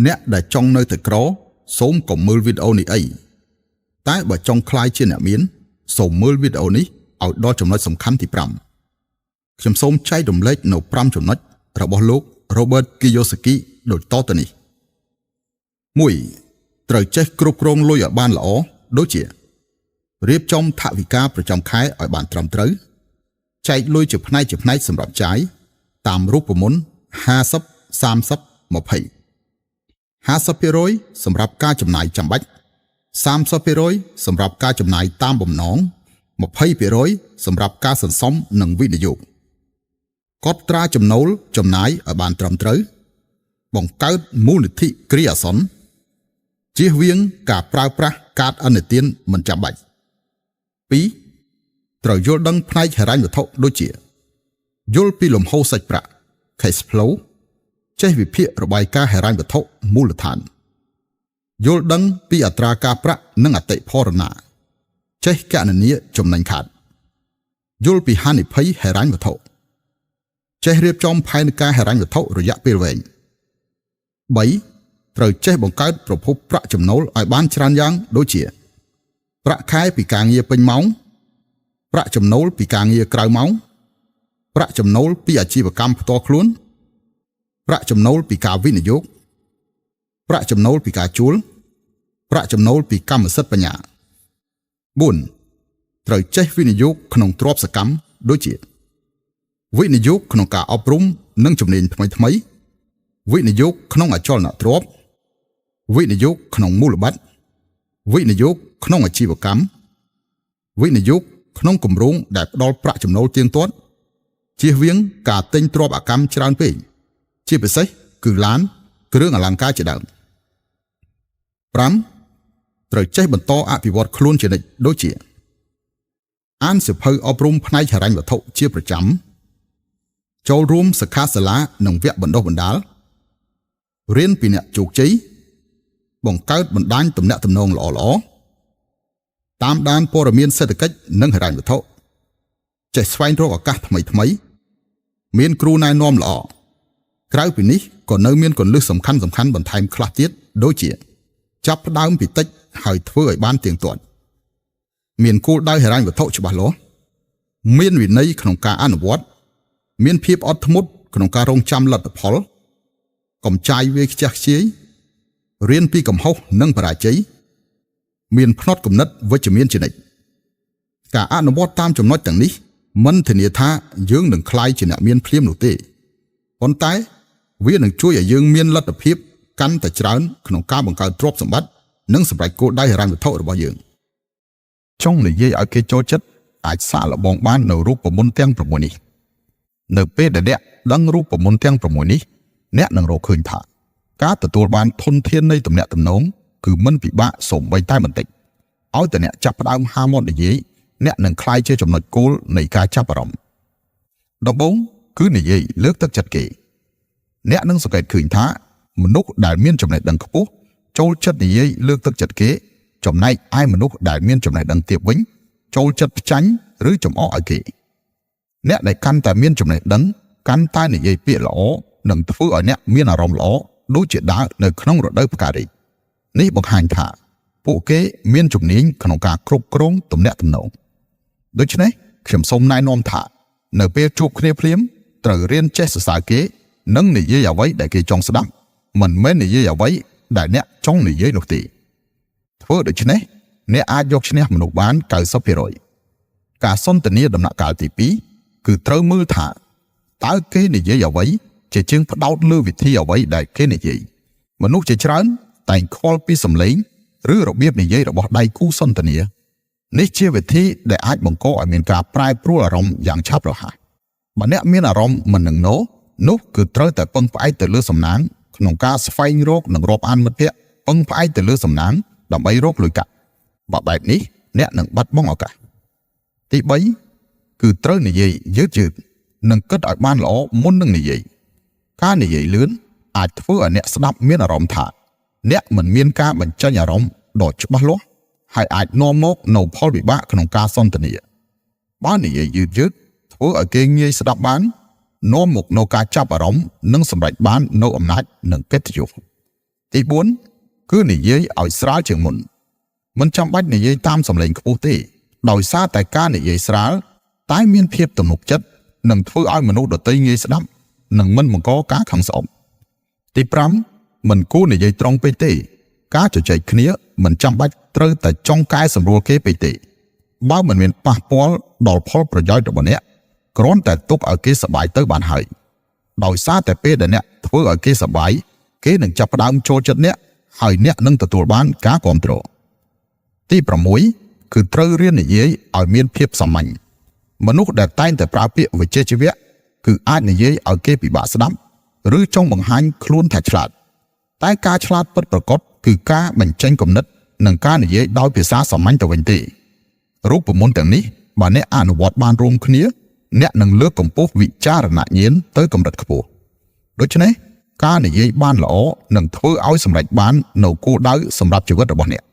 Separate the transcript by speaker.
Speaker 1: អ្នកដែលចង់នៅតែក្រសូមកុំមើលវីដេអូនេះអីតែបើចង់ខ្លាយជាអ្នកមានសូមមើលវីដេអូនេះឲ្យដល់ចំណុចសំខាន់ទី5ខ្ញុំសូមចែករំលែកនៅ5ចំណុចរបស់លោក Robert Kiyosaki ដូចតទៅនេះ 1. ត្រូវចេះគ្រប់គ្រងលុយឲ្យបានល្អដូចជារៀបចំថវិកាប្រចាំខែឲ្យបានត្រឹមត្រូវចែកលុយជាផ្នែកសម្រាប់ចាយតាមរូបមន្ត50 30 20 50% សម្រាប់ការចំណាយចាំបាច់ 30% សម្រាប់ការចំណាយតាមបំណង 20% សម្រាប់ការសន្សំនិងវិនិយោគកត់ត្រាចំណូលចំណាយឲ្យបានត្រឹមត្រូវបង្កើតមូលនិធិគ្រាអាសន្នជៀសវាងការប្រើប្រាស់កាតឥណទានមិនចាំបាច់ 2. ត្រូវយល់ដឹងផ្នែកហិរញ្ញវត្ថុដូចជាយល់ពីលំហូរសាច់ប្រាក់ cash flow ចេះវិភាគរបាយការណ៍ហិរញ្ញវត្ថុមូលដ្ឋានយល់ដឹងពីអត្រាការប្រាក់និងអតិផរណាចេះគណនាចំណេញខាតយល់ពីហានិភ័យហិរញ្ញវត្ថុចេះរៀបចំផែនការហិរញ្ញវត្ថុរយៈពេលវែង 3. ត្រូវចេះបង្កើតប្រភពប្រាក់ចំណូលឲ្យបានច្រើនយ៉ាងដូចជាប្រាក់ខែពីការងារពេញម៉ោងប្រាក់ចំណូលពីការងារក្រៅម៉ោងប្រាក់ចំណូលពីអាជីវកម្មផ្ទាល់ខ្លួនប្រាក់ចំណូលពីការវិនិយោគប្រាក់ចំណូលពីការជួលប្រាក់ចំណូលពីកម្មសិទ្ធិបញ្ញា 4. ត្រូវចេះវិនិយោគក្នុងទ្រព្យសកម្មដូចជាវិនិយោគក្នុងការអប់រំនិងជំនាញថ្មីៗវិនិយោគក្នុងអចលនទ្រព្យវិនិយោគក្នុងមូលបត្រវិនិយោគក្នុងអាជីវកម្មវិនិយោគក្នុងគម្រោងដែលផ្ដល់ប្រាក់ចំណូលទៀងទាត់ជៀសវាងការទិញទ្រព្យអកម្មច្រើនពេកជាពិសេសគឺឡានគ្រឿងអលង្ការជាដើម 5. ត្រូវចេះបន្តអភិវឌ្ឍខ្លួនជានិច្ចដូចជាអានសៀវភៅអប់រំផ្នែកហិរញ្ញវត្ថុជាប្រចាំចូលរួមសិក្ខាសាលានិងវគ្គបណ្ដុះបណ្ដាលរៀនពីអ្នកជោគជ័យបង្កើតបណ្ដាញទំនាក់ទំនងល្អៗតាមដានព័ត៌មានសេដ្ឋកិច្ចនិងហិរញ្ញវត្ថុចេះស្វែងរកឱកាសថ្មីៗមានគ្រូណែនាំល្អក្រៅពីនេះក៏នៅមានគន្លឹះសំខាន់បន្ថែមខ្លះទៀតដូចជាចាប់ផ្ដើមពីតិចហើយធ្វើឲ្យបានទៀងទាត់មានគោលដៅហិរញ្ញវត្ថុច្បាស់លាស់មានវិន័យក្នុងការអនុវត្តមានភាពអត់ធ្មត់ក្នុងការរងចាំលទ្ធផលកុំចាយវាយខ្ជះខ្ជាយរៀនពីកំហុសនិងបរាជ័យមានផ្នត់គំនិតវិជ្ជមានជានិច្ចការអនុវត្តតាមចំណុចទាំងនេះមិនធានាថាយើងនឹងក្លាយជាអ្នកមានភ្លាមនោះទេប៉ុន្តែវានឹងជួយឲ្យយើងមានលទ្ធភាពកាន់តែច្រើនក្នុងការបង្កើតទ្រព្យសម្បត្តិនិងសម្រេចគោលដៅហិរញ្ញវត្ថុរបស់យើងចង់និយាយឲ្យគេចូលចិត្តអាចសាកល្បងបាននៅរូបមន្តទាំង6នេះនៅពេលដែលអ្នកដឹងរូបមន្តទាំង6នេះអ្នកនឹងរកឃើញថាការទទួលបានធនធាននៃទំនាក់ទំនងគឺមិនពិបាកសូម្បីតែបន្តិចឲ្យតែអ្នកចាប់ផ្ដើមហាមាត់និយាយអ្នកនឹងក្លាយជាចំណុចគោលនៃការចាប់អារម្មណ៍ដំបូងគឺនិយាយលើកទឹកចិត្តគេអ្នកនឹងសង្កេតឃើញថាមនុស្សដែលមានចំណេះដឹងខ្ពស់ចូលចិត្តនិយាយលើកទឹកចិត្តគេចំណែកឯមនុស្សដែលមានចំណេះដឹងទាបវិញចូលចិត្តផ្ចាញ់ឬចំអកឲ្យគេអ្នកដែលកាន់តែមានចំណេះដឹងកាន់តែនិយាយពាក្យល្អនឹងធ្វើឲ្យអ្នកមានអារម្មណ៍ល្អដូចជាដើរនៅក្នុងរដូវផ្ការីកនេះបង្ហាញថាពួកគេមានជំនាញក្នុងការគ្រប់គ្រងទំនាក់ទំនងដូច្នេះខ្ញុំសូមណែនាំថានៅពេលជួបគ្នាភ្លាមត្រូវរៀនចេះសរសើរគេនិងនិយាយអ្វីដែលគេចង់ស្ដាប់មិនមែននិយាយអ្វីដែលអ្នកចង់និយាយនោះទេធ្វើដូច្នេះអ្នកអាចយកឈ្នះមនុស្សបាន 90% ការសន្ទនាដំណាក់កាលទី2គឺត្រូវមើលថាតើគេនិយាយអ្វីជាជាងផ្ដោតលើវិធីអ្វីដែលគេនិយាយមនុស្សជាច្រើនតែងខ្វល់ពីសំឡេងឬរបៀបនិយាយរបស់ដៃគូសន្ទនានេះជាវិធីដែលអាចបង្កឲ្យមានការប្រែប្រួលអារម្មណ៍យ៉ាងឆាប់រហ័សបើអ្នកមានអារម្មណ៍មិននឹងណូនោះគឺត្រូវតែពឹងផ្អែកទៅលើសំណាងក្នុងការស្វែងរកនិងរាប់អានមិត្តភក្តិពឹងផ្អែកទៅលើសំណាងដើម្បីរកលុយកាក់បើបែបនេះអ្នកនឹងបាត់បង់ឱកាសទី3គឺត្រូវនិយាយយឺតនិងគិតឲ្យបានល្អមុននឹងនិយាយការនិយាយលឿនអាចធ្វើឲ្យអ្នកស្ដាប់មានអារម្មណ៍ថាអ្នកមិនមានការបញ្ចេញអារម្មណ៍ដ៏ច្បាស់លាស់ហើយអាចនាំមកនូវផលវិបាកក្នុងការសន្ទនាបើនិយាយយឺតធ្វើឲ្យគេងាយស្ដាប់បាននាំមកនូវការចាប់អារម្មណ៍និងសម្រេចបាននូវអំណាចនិងកិត្តិយស ទី4គឺនិយាយឲ្យស្រាលជាងមុនមិនចាំបាច់និយាយតាមសំឡេងខ្ពស់ទេដោយសារតែការនិយាយស្រាលតែមានភាពទំនុកចិត្តនិងធ្វើឲ្យមនុស្សដទៃងាយស្ដាប់និងមិនបង្កការខឹងស្អប់ទី5មិនគួរនិយាយត្រង់ពេកទេការជជែកគ្នាមិនចាំបាច់ត្រូវតែចង់កែសម្រួលគេពេកទេបើមិនមានប៉ះពាល់ដល់ផលប្រយោជន៍របស់អ្នកគ្រាន់តែទុកឲ្យគេសប្បាយទៅបានហើយដោយសារតែពេលដែលអ្នកធ្វើឲ្យគេសប្បាយគេនឹងចាប់ផ្ដើមចូលចិត្តអ្នកហើយអ្នកនឹងទទួលបានការគាំទ្រទី6គឺត្រូវរៀននិយាយឲ្យមានភាពសាមញ្ញមនុស្សដែលតែងតែប្រើពាក្យវិជ្ជាជីវៈគឺអាចនិយាយឲ្យគេពិបាកស្ដាប់ឬចង់បង្ហាញខ្លួនថាឆ្លាតតែការឆ្លាតពិតប្រាកដគឺការបញ្ចេញគំនិតនិងការនិយាយដោយភាសាសាមញ្ញទៅវិញទេរូបមន្តទាំងនេះបើអ្នកអនុវត្តបានរួមគ្នាអ្នកនឹងលើកកម្ពស់វិចារណញ្ញាណទៅកម្រិតខ្ពស់ដូច្នេះការនិយាយបានល្អនឹងធ្វើឲ្យសម្រេចបាននូវគោលដៅសម្រាប់ជីវិតរបស់អ្នក